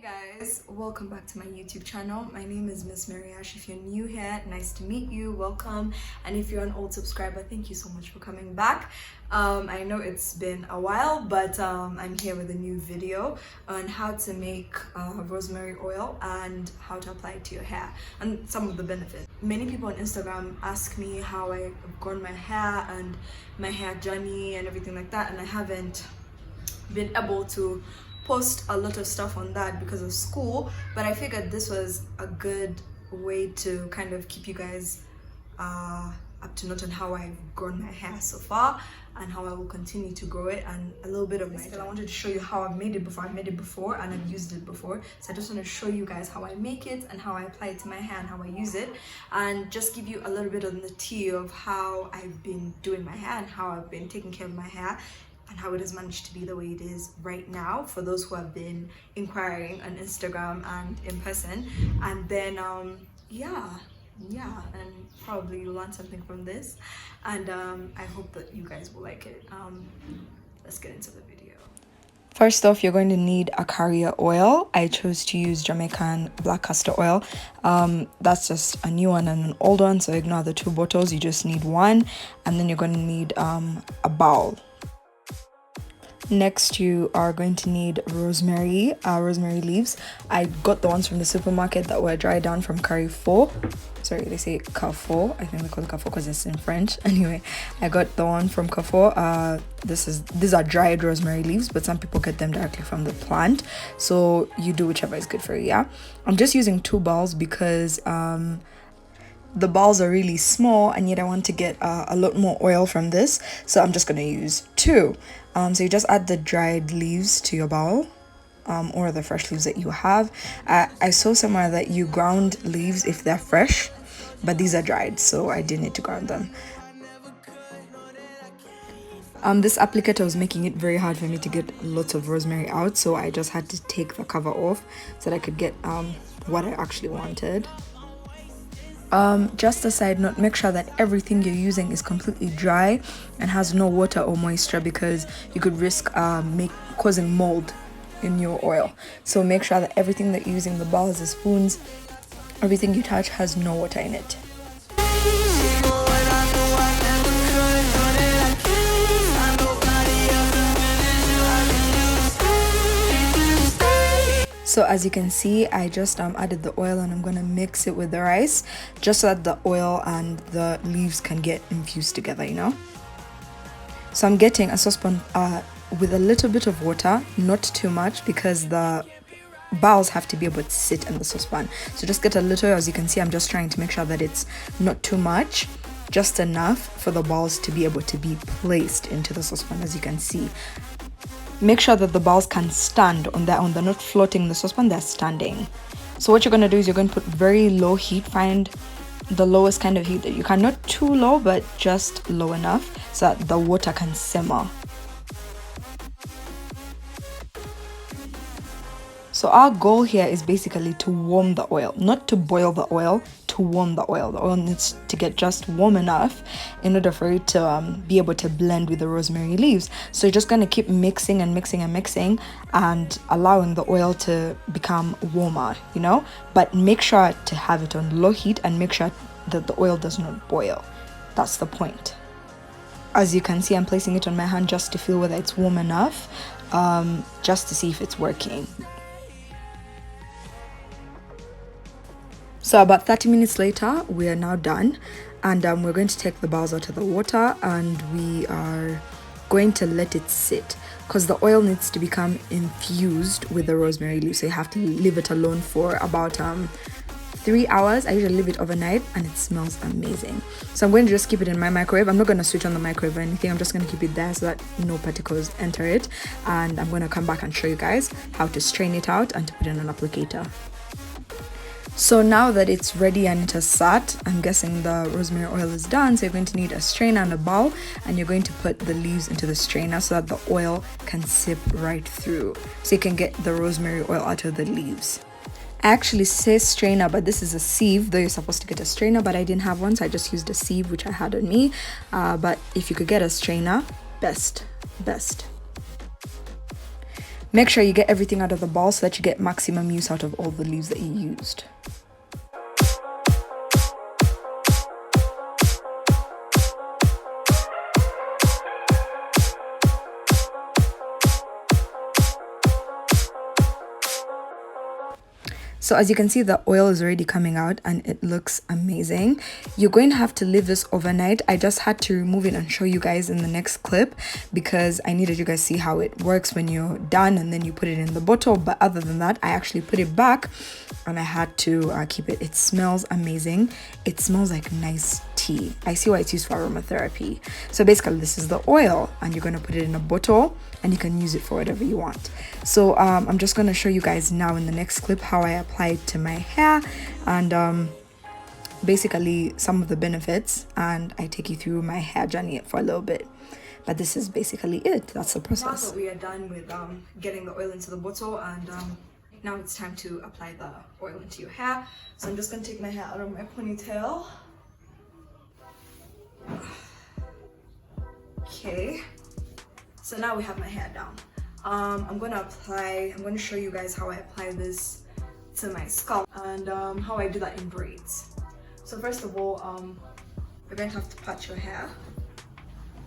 Guys, welcome back to my YouTube channel. My name is Miss Mariash. If you're new here, nice to meet you, welcome. And if you're an old subscriber, thank you so much for coming back. I know it's been a while, but I'm here with a new video on how to make rosemary oil and how to apply it to your hair and some of the benefits. Many people on Instagram ask me how I've grown my hair and my hair journey and everything like that, and I haven't been able to post a lot of stuff on that because of school, but I figured this was a good way to kind of keep you guys up to date on how I've grown my hair so far and how I will continue to grow it, and a little bit of my I wanted to show you how I've made it before. I've made it before and I've used it before, so I just want to show you guys how I make it and how I apply it to my hair and how I use it, and just give you a little bit on the tea of how I've been doing my hair and how I've been taking care of my hair and how it has managed to be the way it is right now for those who have been inquiring on Instagram and in person. And then yeah, and probably you'll learn something from this, and I hope that you guys will like it. Let's get into the video. First off, you're going to need a carrier oil. I chose to use Jamaican black castor oil. That's just a new one and an old one, so ignore the two bottles. You just need one, and then you're going to need a bowl. Next, you are going to need rosemary leaves. I got the ones from the supermarket that were dried down from Carrefour. Sorry, they say Carrefour. I think they call it Carrefour because it's in French. Anyway, I got the one from Carrefour. These are dried rosemary leaves, but some people get them directly from the plant. So you do whichever is good for you, yeah? I'm just using 2 balls because the balls are really small, and yet I want to get a lot more oil from this, so I'm just going to use 2. So you just add the dried leaves to your bowl, or the fresh leaves that you have. I saw somewhere that you ground leaves if they're fresh, but these are dried, so I didn't need to ground them. This applicator was making it very hard for me to get lots of rosemary out, so I just had to take the cover off so that I could get what I actually wanted. Just a side note, make sure that everything you're using is completely dry and has no water or moisture, because you could risk causing mold in your oil. So make sure that everything that you're using, the bowls, the spoons, everything you touch has no water in it. So as you can see, I just added the oil, and I'm going to mix it with the rice just so that the oil and the leaves can get infused together, you know. So I'm getting a saucepan with a little bit of water, not too much, because the bowls have to be able to sit in the saucepan. So just get a little. As you can see, I'm just trying to make sure that it's not too much, just enough for the balls to be able to be placed into the saucepan. As you can see, make sure that the balls can stand on their own. They're not floating in the saucepan, they're standing. So what you're going to do is you're going to put very low heat. Find the lowest kind of heat that you can, not too low, but just low enough so that the water can simmer. So our goal here is basically to warm the oil, not to boil the oil, to warm the oil. The oil needs to get just warm enough in order for it to be able to blend with the rosemary leaves. So you're just going to keep mixing and mixing and mixing and allowing the oil to become warmer, you know, but make sure to have it on low heat and make sure that the oil does not boil. That's the point. As you can see, I'm placing it on my hand just to feel whether it's warm enough, just to see if it's working. So about 30 minutes later, we are now done, and we're going to take the bowls out of the water, and we are going to let it sit because the oil needs to become infused with the rosemary leaves. So you have to leave it alone for about 3 hours. I usually leave it overnight, and it smells amazing. So I'm going to just keep it in my microwave. I'm not going to switch on the microwave or anything. I'm just going to keep it there so that no particles enter it, and I'm going to come back and show you guys how to strain it out and to put in an applicator. So now that it's ready and it has sat, I'm guessing the rosemary oil is done. So you're going to need a strainer and a bowl, and you're going to put the leaves into the strainer so that the oil can sip right through, so you can get the rosemary oil out of the leaves. I actually say strainer, but this is a sieve, though you're supposed to get a strainer, but I didn't have one, so I just used a sieve which I had on me. But if you could get a strainer, best. Make sure you get everything out of the ball so that you get maximum use out of all the leaves that you used. So as you can see, the oil is already coming out and it looks amazing. You're going to have to leave this overnight. I just had to remove it and show you guys in the next clip because I needed you guys to see how it works when you're done and then you put it in the bottle. But other than that, I actually put it back and I had to keep it. It smells amazing. It smells like nice tea. I see why it's used for aromatherapy. So basically this is the oil and you're going to put it in a bottle and you can use it for whatever you want. So I'm just going to show you guys now in the next clip how I apply it to my hair and basically some of the benefits, and I take you through my hair journey for a little bit. But this is basically it. That's the process. Now that we are done with getting the oil into the bottle, and now it's time to apply the oil into your hair. So I'm just going to take my hair out of my ponytail. Okay, so now we have my hair down. I'm going to show you guys how I apply this to my scalp and how I do that in braids. So first of all, you're going to have to pat your hair.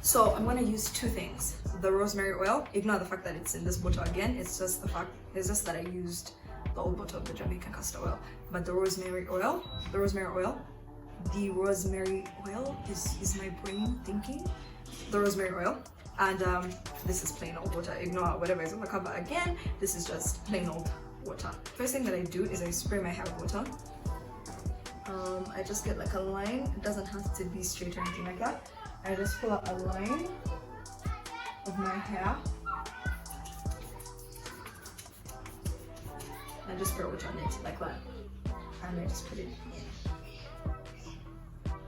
So I'm going to use two things. The rosemary oil, ignore the fact that it's in this bottle again, it's just that I used the old bottle of the Jamaican castor oil. But the rosemary oil is my brain thinking. The rosemary oil. And this is plain old water. Ignore whatever is on the cover again. This is just plain old water. First thing that I do is I spray my hair with water. I just get like a line. It doesn't have to be straight or anything like that. I just pull out a line of my hair. I just spray water on it like that. And I just put it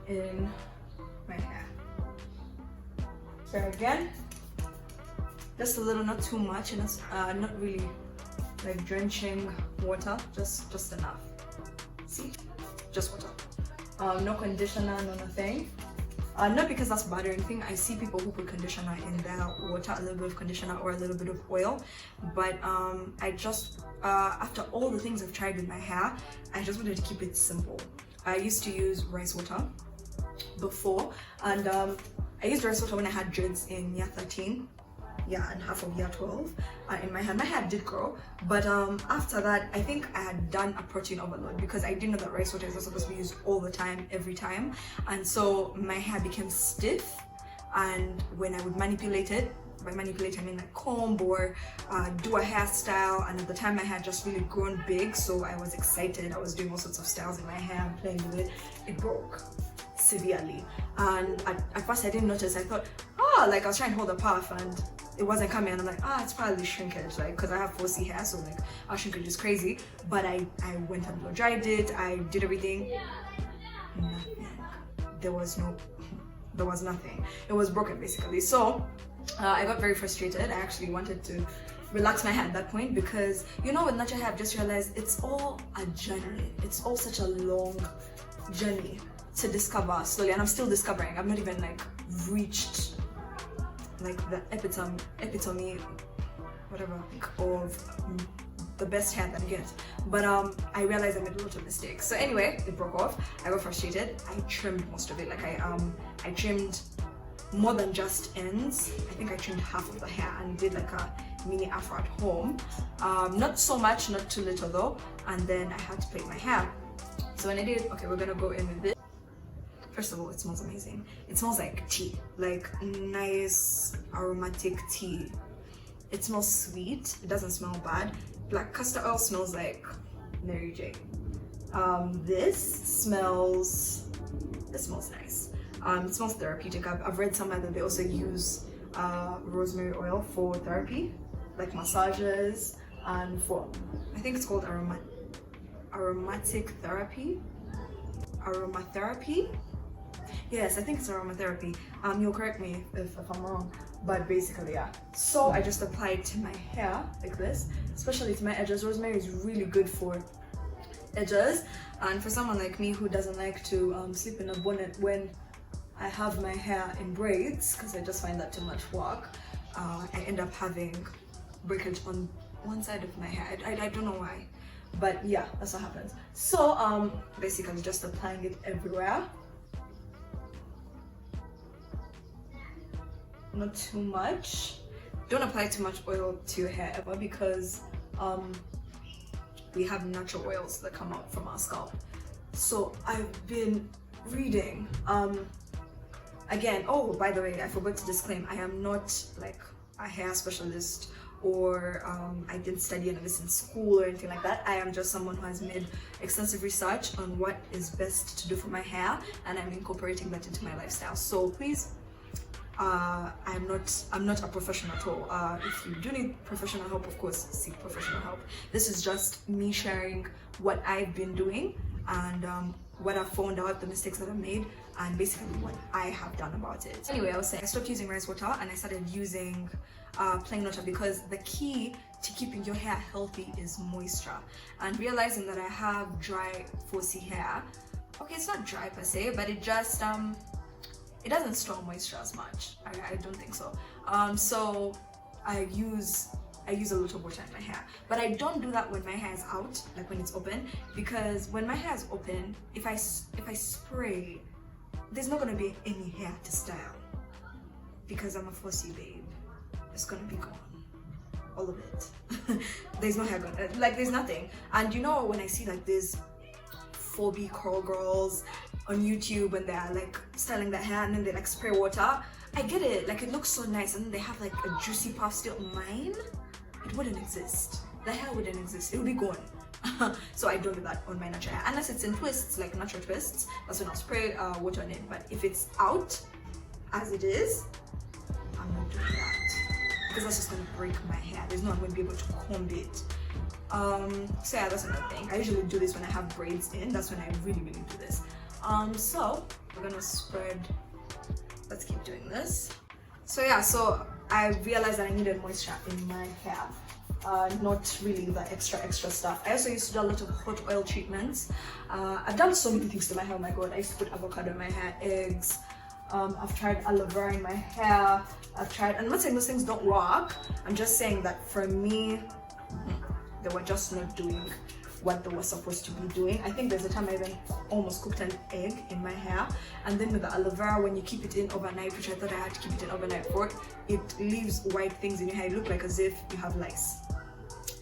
in my hair. Spray again. Just a little, not too much, and it's not really like drenching water, just enough. See, just water. No conditioner, no nothing. Not because that's bad or anything. I see people who put conditioner in their water, a little bit of conditioner or a little bit of oil, but I just after all the things I've tried with my hair, I just wanted to keep it simple. I used to use rice water before, and I used rice water when I had dreads in year 13. Yeah, and half of year 12 in my hair. My hair did grow, but after that, I think I had done a protein overload because I didn't know that rice water is not supposed to be used all the time, every time. And so my hair became stiff, and when I would manipulate it, by manipulate I mean like comb or do a hairstyle, and at the time my hair had just really grown big, so I was excited. I was doing all sorts of styles in my hair and playing with it. It broke severely, and at first I didn't notice. I thought, like I was trying to hold a puff and it wasn't coming, and I'm like, it's probably shrinkage, like because I have 4C hair, so like our shrinkage is crazy. But I went and blow dried it. I did everything. Nothing. There was nothing. It was broken basically. So I got very frustrated. I actually wanted to relax my hair at that point because, you know, with natural hair I've just realized it's all a journey. It's all such a long journey to discover slowly, and I'm still discovering. I've not even like reached like the epitome whatever of the best hair that I get, but I realized I made a lot of mistakes. So anyway, it broke off. I got frustrated. I trimmed most of it. Like I trimmed more than just ends. I think I trimmed half of the hair and did like a mini afro at home. Not so much, not too little though. And then I had to plait my hair. So when I did, okay, we're gonna go in with this. First of all, it smells amazing. It smells like tea, like nice aromatic tea. It smells sweet. It doesn't smell bad. Black castor oil smells like Mary J. This smells nice. It smells therapeutic. I've read somewhere that they also use rosemary oil for therapy, like massages, and for, I think it's called aromatic therapy. Aromatherapy. Yes, I think it's aromatherapy. You'll correct me if I'm wrong, but basically, yeah. So I just apply it to my hair like this, especially to my edges. Rosemary is really good for edges, and for someone like me who doesn't like to sleep in a bonnet when I have my hair in braids, because I just find that too much work. I end up having breakage on one side of my hair. I don't know why, but yeah, that's what happens. So basically just applying it everywhere, not too much. Don't apply too much oil to your hair ever, because we have natural oils that come out from our scalp. So I've been reading again, oh, by the way, I forgot to disclaim, I am not like a hair specialist, or I didn't study any of this in school or anything like that. I am just someone who has made extensive research on what is best to do for my hair, and I'm incorporating that into my lifestyle. So please, I'm not a professional at all. If you do need professional help, of course, seek professional help. This is just me sharing what I've been doing, and what I've found out, the mistakes that I made, and basically what I have done about it. Anyway, I was saying I stopped using rice water and I started using plain water, because the key to keeping your hair healthy is moisture. And realizing that I have dry, fussy hair, okay, it's not dry per se, but it just it doesn't store moisture as much. I don't think so. So I use a lot of water in my hair, but I don't do that when my hair is out, like when it's open, because when my hair is open, if I spray, there's not gonna be any hair to style, because I'm a fussy babe. It's gonna be gone, all of it. There's no hair gonna, like, there's nothing. And you know, when I see like these 4B curl girls on YouTube, when they're like styling their hair and then they like spray water, I get it, like it looks so nice, and then they have like a juicy puff still. Mine, it wouldn't exist. The hair wouldn't exist, it would be gone. So I don't do that on my natural hair, unless it's in twists, like natural twists. That's when I'll spray water on it. But if it's out as it is, I'm not doing that, because that's just gonna break my hair. There's no one gonna be able to comb it. So yeah, that's another thing. I usually do this when I have braids in. That's when I really do this. So we're gonna spread. Let's keep doing this. So yeah, so I realized that I needed moisture in my hair, not really the extra stuff. I also used to do a lot of hot oil treatments. I've done so many things to my hair. Oh my god, I used to put avocado in my hair, eggs. I've tried aloe vera in my hair. I'm not saying those things don't work. I'm just saying that for me, they were just not doing what they were supposed to be doing. I think there's a time I even almost cooked an egg in my hair, and then with the aloe vera, when you keep it in overnight, which I thought I had to keep it in overnight for, it leaves white things in your hair. You look like as if you have lice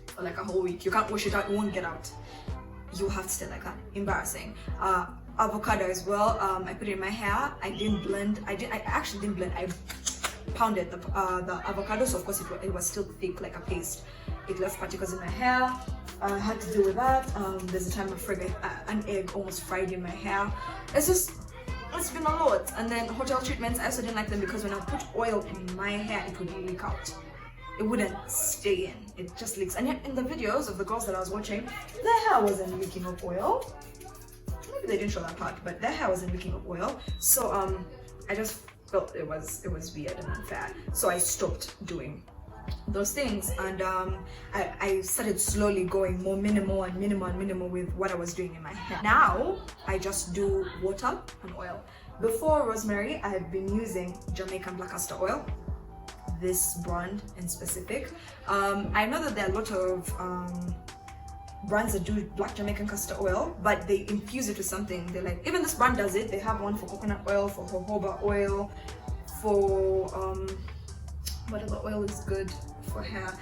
for like a whole week. You can't wash it out, it won't get out. You have to stay like that. Embarrassing. Avocado as well. I put it in my hair. I didn't blend. I actually didn't blend. I pounded the avocado, so of course it was still thick like a paste. It left particles in my hair. I had to deal with that. There's a time an egg almost fried in my hair. It's been a lot. And then hotel treatments, I also didn't like them, because when I put oil in my hair, it would leak out. It wouldn't stay in. It just leaks. And yet in the videos of the girls that I was watching, their hair wasn't leaking of oil. Maybe they didn't show that part, but their hair wasn't leaking of oil. So I just felt it was weird and unfair. So I stopped doing those things, and I started slowly going more minimal with what I was doing in my hair. Now I just do water and oil. Before Rosemary, I had been using Jamaican black castor oil, this brand in specific. I know that there are a lot of brands that do black Jamaican castor oil, but they infuse it with something. They're like, even this brand does it. They have one for coconut oil, for jojoba oil, for what other oil is good for hair?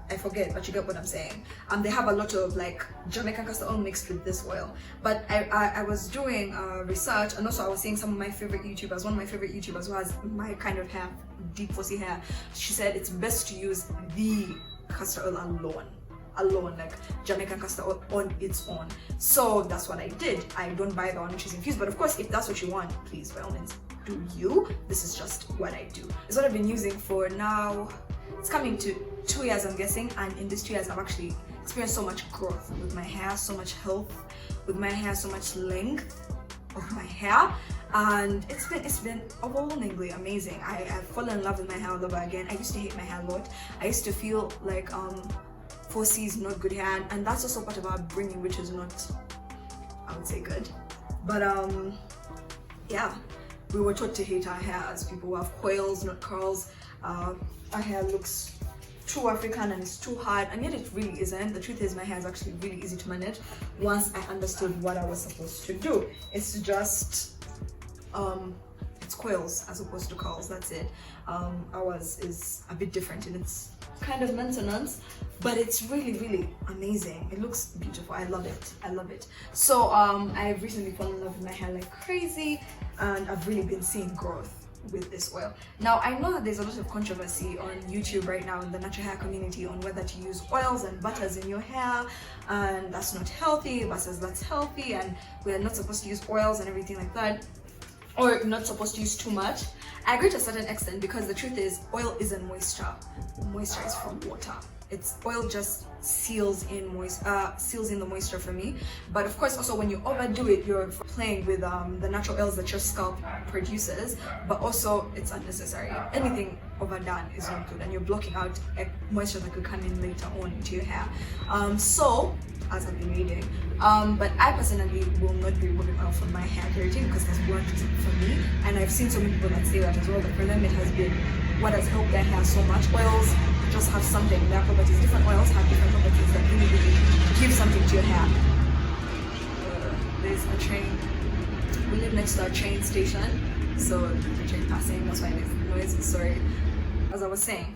I forget, but you get what I'm saying. They have a lot of like Jamaican castor oil mixed with this oil. But I was doing research, and also I was seeing some of my favorite YouTubers. One of my favorite YouTubers who has my kind of hair, deep fussy hair, she said it's best to use the castor oil alone, like Jamaican castor oil on its own. So that's what I did. I don't buy the one which is infused, but of course, if that's what you want, please, by all means, do you. This is just what I do. It's what I've been using for now. It's coming to 2 years, I'm guessing, and in these 2 years, I've actually experienced so much growth with my hair, so much health with my hair, so much length of my hair, and it's been overwhelmingly amazing. I've fallen in love with my hair all over again. I used to hate my hair a lot. I used to feel like 4C is not good hair, and that's also part of our upbringing, which is not, I would say, good. But yeah, we were taught to hate our hair as people who have coils, not curls. Our hair looks too African and it's too hard, and yet it really isn't. The truth is my hair is actually really easy to manage once I understood what I was supposed to do. It's just it's coils as opposed to curls, that's it. Ours is a bit different in its kind of maintenance, but it's really amazing. It looks beautiful. I love it. So I've recently fallen in love with my hair like crazy, and I've really been seeing growth with this oil. Now I know that there's a lot of controversy on YouTube right now in the natural hair community on whether to use oils and butters in your hair, and that's not healthy versus that's healthy, and we're not supposed to use oils and everything like that, or not supposed to use too much. I agree to a certain extent, because the truth is oil isn't moisture. Moisture is from water. It's oil just seals in the moisture for me. But of course also when you overdo it, you're playing with the natural oils that your scalp produces, but also it's unnecessary. Anything overdone is not good, and you're blocking out moisture that could come in later on into your hair. So as I've been reading, but I personally will not be removing oil from my hair keratin because that's worked for me, and I've seen so many people that say that as well, that for them it has been what has helped their hair so much. Oils just have something, their properties, different oils have different properties that really give something to your hair. There's a train, we live next to a train station, so the train passing, that's why there's noise, sorry. As I was saying,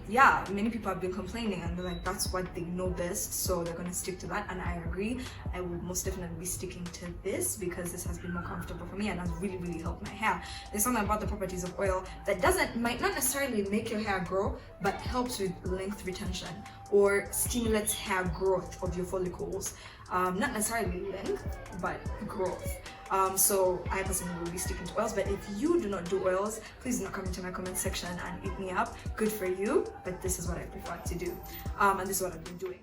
yeah, many people have been complaining, and they're like, that's what they know best, so they're going to stick to that, and I agree. I will most definitely be sticking to this because this has been more comfortable for me and has really helped my hair. There's something about the properties of oil that might not necessarily make your hair grow, but helps with length retention or stimulates hair growth of your follicles. Not necessarily length, but growth. So I personally will be sticking to oils, but if you do not do oils, please do not come into my comment section and eat me up. Good for you, but this is what I prefer to do, and this is what I've been doing.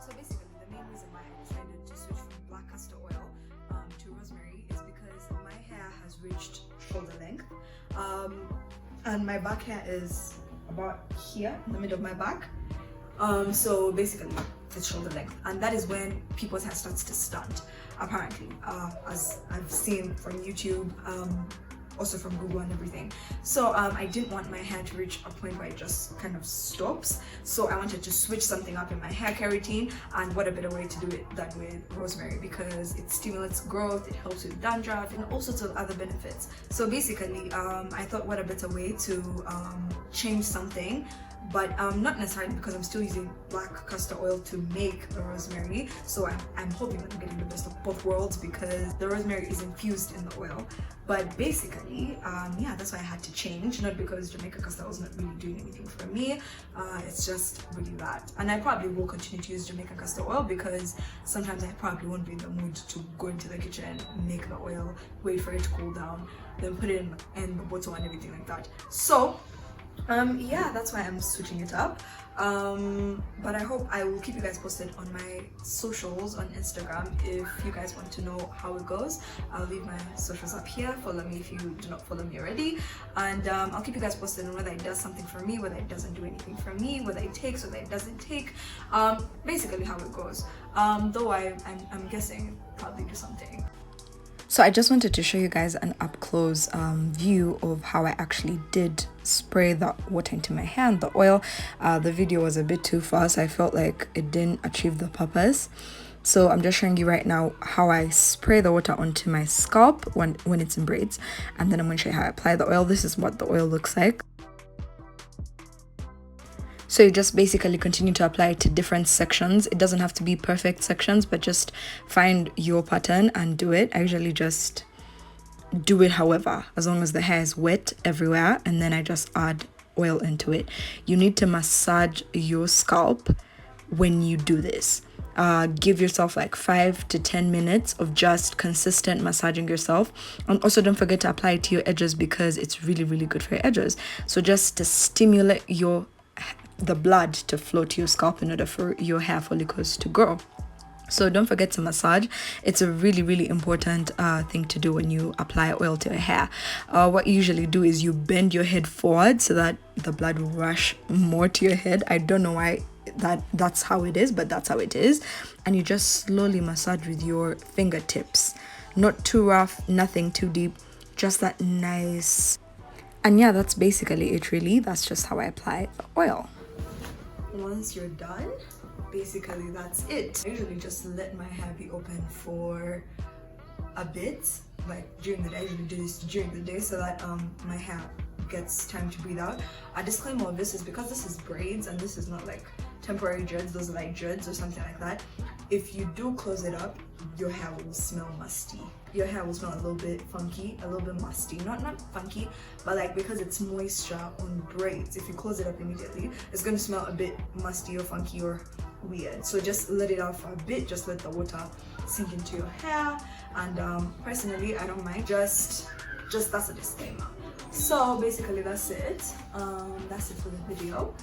So basically the main reason why I decided to switch from black castor oil to rosemary is because my hair has reached shoulder length, and my back hair is about here in the middle of my back. So basically it's shoulder length, and that is when people's hair starts to stunt, apparently, as I've seen from YouTube, also from Google and everything. So I didn't want my hair to reach a point where it just kind of stops, so I wanted to switch something up in my hair keratin, and what a better way to do it than with rosemary, because it stimulates growth, it helps with dandruff, and all sorts of other benefits. So basically I thought, what a better way to change something, but not necessarily, because I'm still using black castor oil to make the rosemary, so I'm hoping I'm getting the best of both worlds, because the rosemary is infused in the oil. But basically, yeah, that's why I had to change, not because Jamaica castor oil is not really doing anything for me, it's just really that. And I probably will continue to use Jamaican castor oil, because sometimes I probably won't be in the mood to go into the kitchen, make the oil, wait for it to cool down, then put it in the bottle and everything like that. So yeah, that's why I'm switching it up. But I hope I will keep you guys posted on my socials on Instagram. If you guys want to know how it goes, I'll leave my socials up here. Follow me if you do not follow me already, and I'll keep you guys posted on whether it does something for me, whether it doesn't do anything for me, whether it takes, whether it doesn't take, basically how it goes. Though I'm guessing it probably do something. So I just wanted to show you guys an up-close view of how I actually did spray the water into my hair and the oil. The video was a bit too fast. I felt like it didn't achieve the purpose. So I'm just showing you right now how I spray the water onto my scalp when it's in braids. And then I'm going to show you how I apply the oil. This is what the oil looks like. So you just basically continue to apply it to different sections. It doesn't have to be perfect sections, but just find your pattern and do it. I usually just do it however, as long as the hair is wet everywhere, and then I just add oil into it. You need to massage your scalp when you do this. Give yourself like 5 to 10 minutes of just consistent massaging yourself, and also don't forget to apply it to your edges, because it's really good for your edges. So just to stimulate the blood to flow to your scalp in order for your hair follicles to grow. So don't forget to massage. It's a really important thing to do when you apply oil to your hair. What you usually do is you bend your head forward so that the blood will rush more to your head. I don't know why that's how it is, but that's how it is. And you just slowly massage with your fingertips. Not too rough, nothing too deep, just that nice. And yeah, that's basically it really. That's just how I apply the oil. once you're done, basically that's it. I usually just let my hair be open for a bit, like during the day. I usually do this during the day so that my hair gets time to breathe out. A disclaimer of this is because this is braids and this is not like temporary dreads, those are like dreads or something like that. If you do close it up, your hair will smell musty. Your hair will smell a little bit funky, a little bit musty. Not funky, but like because it's moisture on braids, if you close it up immediately, it's going to smell a bit musty or funky or weird. So just let it out for a bit, just let the water sink into your hair. And personally, I don't mind. Just that's a disclaimer. So basically that's it. That's it for the video.